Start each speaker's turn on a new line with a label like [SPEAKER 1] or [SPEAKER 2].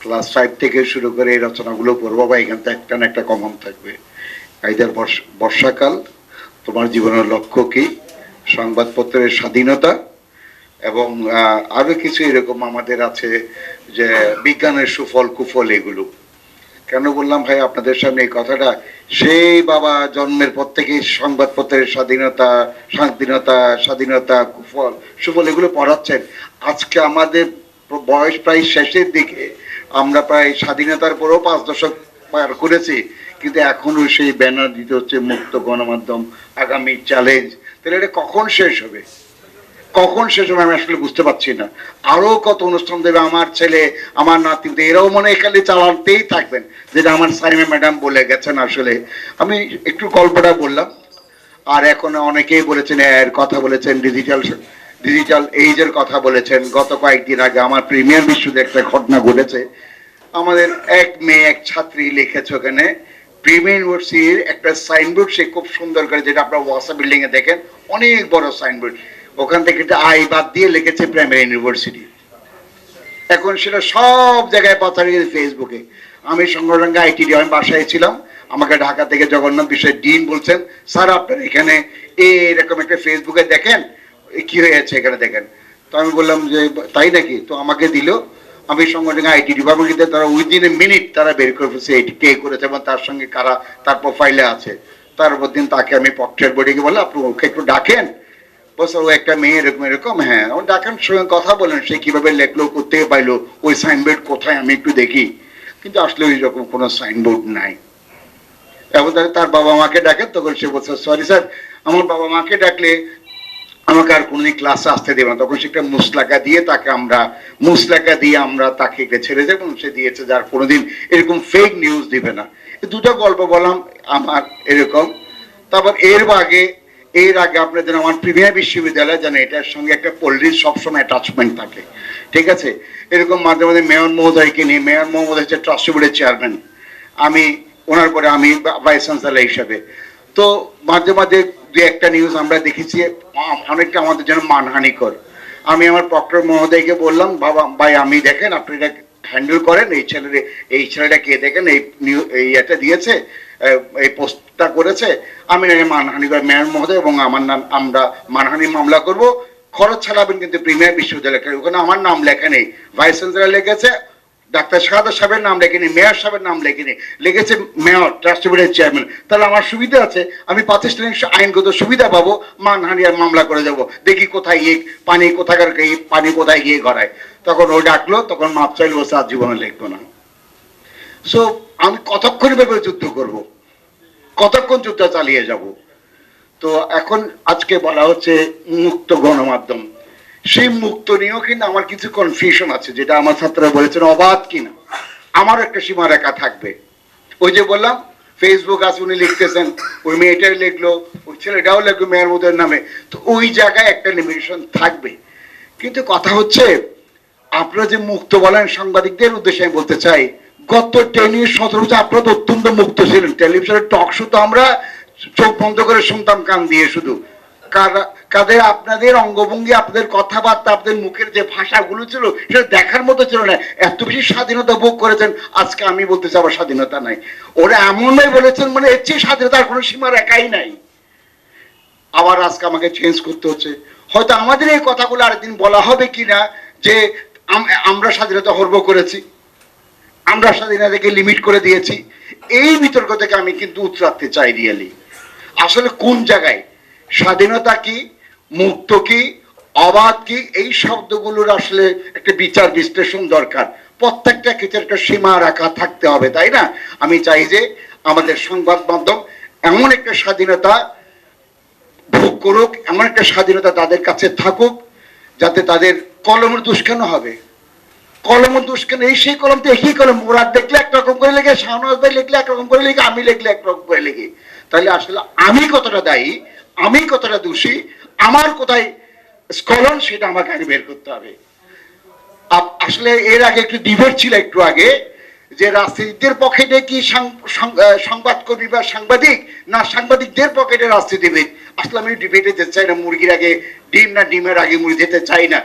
[SPEAKER 1] Class 5 থেকে শুরু করে এই রচনাগুলো পড়বো বা এখান থেকে একটা না একটা কমন থাকবে। কায়দার বর্ষাকাল, তোমার জীবনের লক্ষ্য কি, সংবাদপত্রের স্বাধীনতা, এবং আরো কিছু এরকম আমাদের আছে যে বিজ্ঞানের সুফল কুফল। এগুলো কেন বললাম ভাই আপনাদের সামনে এই কথাটা, সেই বাবা জন্মের পর থেকে সংবাদপত্রের স্বাধীনতা স্বাধীনতা স্বাধীনতা কুফল সুফল এগুলো পড়াচ্ছেন। আজকে আমাদের বয়স প্রায় শেষের দিকে, আমরা প্রায় স্বাধীনতার পরেও 5 দশক পার করেছি, কিন্তু এখনো সেই ব্যানার দিতে হচ্ছে মুক্ত গণমাধ্যম, আগামী চ্যালেঞ্জ। তাহলে এটা কখন শেষ হবে, কখন শেষ হবে আমি আসলে বুঝতে পারছি না। আরো কত অনুষ্ঠান দেবে আমার ছেলে, আমার নাতি, এরাও মনে এখানে চালাতেই থাকবেন, যেটা আমার সাইমা ম্যাডাম বলে গেছেন। আসলে আমি একটু গল্পটা বললাম, আর এখন অনেকেই বলেছেন এর কথা বলেছেন, ডিজিটাল এইজের কথা বলেছেন। গত কয়েকদিন আগে আমার প্রিমিয়ার বিশ্বতে একটা ঘটনা ঘটেছে। আমাদের এক মেয়ে, এক ছাত্রী লিখেছে ওখানে প্রিমিয়ার ইউনিভার্সিটির একটা সাইনবোর্ড, সে খুব সুন্দর করে, যেটা আপনার ওয়াসা বিল্ডিং এ দেখেন, অনেক বড় সাইনবোর্ড, ওখান থেকে একটা আই বাদ দিয়ে লিখেছে প্রাইমারি ইউনিভার্সিটি। এখন সেটা সব জায়গায় পাঠানো গেছে ফেসবুকে। আমি সঙ্গে সঙ্গে আইটিডি, আমি বাসায় ছিলাম, আমাকে ঢাকা থেকে জগন্নাথ বিষয়ের ডিন বলছেন, স্যার আপনার এখানে এরকম একটা ফেসবুকে দেখেন কি হয়েছে এখানে দেখেন। তো আমি বললাম যে তাই নাকি, তো আমাকে দিল। আমি সঙ্গে সঙ্গে আইটি ডিপার্টমেন্টে, তারা উইদিন এ মিনিট তারা বের করে ফেলছে এটি কে করেছে এবং তার সঙ্গে কারা তার প্রোফাইলে আছে। তারপর দিন তাকে আমি পক্ষের বডিকে বললাম আপনি ওকে একটু ডাকেন। বলছে ও একটা মেয়ে এরকম এরকম, হ্যাঁ ও ডাকেন, সঙ্গে কথা বলেন, সে কিভাবে লেখলো, করতে পাইলো, ওই সাইনবোর্ড কোথায় আমি একটু দেখি। কিন্তু আসলে ওই রকম কোনো সাইনবোর্ড নাই। এবং তার বাবা মাকে ডাকেন, তখন সে বলছে সরি স্যার, আমার বাবা মাকে ডাকলে আমাকে আর কোনোদিন ক্লাসে আসতে দেবে না। তখন সে একটা মুসলাকা দিয়ে আমরা তাকে ছেড়ে যাবো, সে দিয়েছে, যার কোনোদিন এরকম ফেক নিউজ দিবে না। দুটো গল্প বললাম আমার এরকম। তারপর এর আগে আপনাদের আমার প্রিমিয়ার বিশ্ববিদ্যালয় জানেন, এটার সঙ্গে একটা পল্লীর সবসময় অ্যাটাচমেন্ট থাকে, ঠিক আছে। এরকম মাঝে মাঝে মেয়র মহোদয়কে নিয়ে, মেয়র মহোদয় হচ্ছে ট্রাস্টি বোর্ডের চেয়ারম্যান, আমি ওনার পরে আমি ভাইস চ্যান্সেলর হিসাবে। তো মাঝে মাঝে দু একটা নিউজ আমরা দেখেছি অনেকটা আমাদের জন্য মানহানিকর। আমি আমার প্রক্টর মহোদয়কে বললাম, বাবা ভাই আমি দেখেন আপনি এটা হ্যান্ডেল করেন, এই ছেলেটা কে দেখেন এই এটা দিয়েছে, এই পোস্টটা করেছে, আমি নাকি মানহানি করে মেয়র মহোদয় এবং আমার নাম, আমরা মানহানি মামলা করব, খরচ ছাড়াবেন, কিন্তু প্রিমিয়ার বিশ্ববিদ্যালয় ওখানে আমার নাম লেখা নেই, ভাইস চ্যান্সেলর লিখেছে, ডাক্তার শাহাদ সাহেবের নাম লেখেনি, মেয়র সাহেবের নাম লেখেনি, লিখেছে মেয়র ট্রাস্টি বোর্ডের চেয়ারম্যান। তাহলে আমার সুবিধা আছে, আমি প্রাতিষ্ঠানিক আইনগত সুবিধা পাবো, মানহানি আর মামলা করে যাব, দেখি কোথায় গিয়ে পানি কোথাকার পানি কোথায় গিয়ে গড়ায়। তখন ও ডাকলো, তখন মাপ চাইল, বসে আর জীবনে লিখবো না। সো আমি কতক্ষণ ভেবে যুদ্ধ করব, কতক্ষণ যুদ্ধ চালিয়ে যাব। তো এখন আজকে বলা হচ্ছে মুক্ত গণমাধ্যম, সেই মুক্ত নিয়েও কিন্তু আমার কিছু কনফিউশন আছে, যেটা আমার ছাত্ররা বলেছেন অবাধ কিনা, আমার একটা সীমারেখা থাকবে। ওই যে বললাম ফেসবুক আছে, উনি লিখতেছেন, ওই মেয়েটাই লিখলো, ওই ছেলেটাও লিখলো মেয়ের মধ্যে নামে, তো ওই জায়গায় একটা লিমিটেশন থাকবে। কিন্তু কথা হচ্ছে আপনারা যে মুক্ত বলেন, সাংবাদিকদের উদ্দেশ্যে আমি বলতে চাই, গত 10 years 17 বছর আপনারা তো অত্যন্ত মুক্ত ছিলেন। টেলিভিশনের টক শো তো আমরা চোখ বন্ধ করে শুনতাম কান দিয়ে, শুধু কাদের আপনাদের অঙ্গভঙ্গি, আপনাদের কথাবার্তা, আপনাদের মুখের যে ভাষাগুলো ছিল সেটা দেখার মতো ছিল না। এত বেশি স্বাধীনতা ভোগ করেছেন, আজকে আমি বলতে চাই আবার স্বাধীনতা নাই। ওরা এমনই বলেছেন মানে এর চেয়ে স্বাধীনতার কোনো সীমা রেখাই নাই। আবার আজকে আমাকে চেঞ্জ করতে হচ্ছে। হয়তো আমাদের এই কথাগুলো আরেকদিন বলা হবে কিনা যে আমরা স্বাধীনতা হর্ব করেছি, আমরা স্বাধীনতাকে লিমিট করে দিয়েছি। এই বিতর্ক থেকে আমি কিন্তু উতরাতে চাই রিয়েলি, আসলে কোন জায়গায় স্বাধীনতা কি, মুক্ত কি, অবাধ কি, এই শব্দগুলোর আসলে একটা বিচার বিশ্লেষণ দরকার। প্রত্যেকটা ক্ষেত্রে একটা সীমা রাখা থাকতে হবে, তাই না? আমি চাই যে আমাদের সংবাদ মাধ্যম এমন একটা স্বাধীনতা ভোগ করুক, এমন একটা স্বাধীনতা তাদের কাছে থাকুক, যাতে তাদের কলমের দুষ্কেন হবে। কলম দুষ্কেন, এই সেই কলম তো একই কলম, ওরা দেখলে একরকম করে লেগে, শাহনওয়াজ ভাই লিখলে একরকম করে লিখে, আমি লিখলে একরকম করে লিখি। তাহলে আসলে আমি কতটা দায়ী, আমি কতটা দোষী, আমার কোথায় স্কলন, সেটা আমাকে আগে বের করতে হবে। আসলে এর আগে একটু ডিবেট ছিল একটু আগে, যে রাজনীতিদের পকেটে কি সংবাদকর্মী বা সাংবাদিক, না সাংবাদিকদের পকেটে রাজনীতিবিদ। আসলে আমি ডিবেটে যেতে চাই না, মুরগির আগে ডিম না ডিমের আগে মুরগি যেতে চাই না।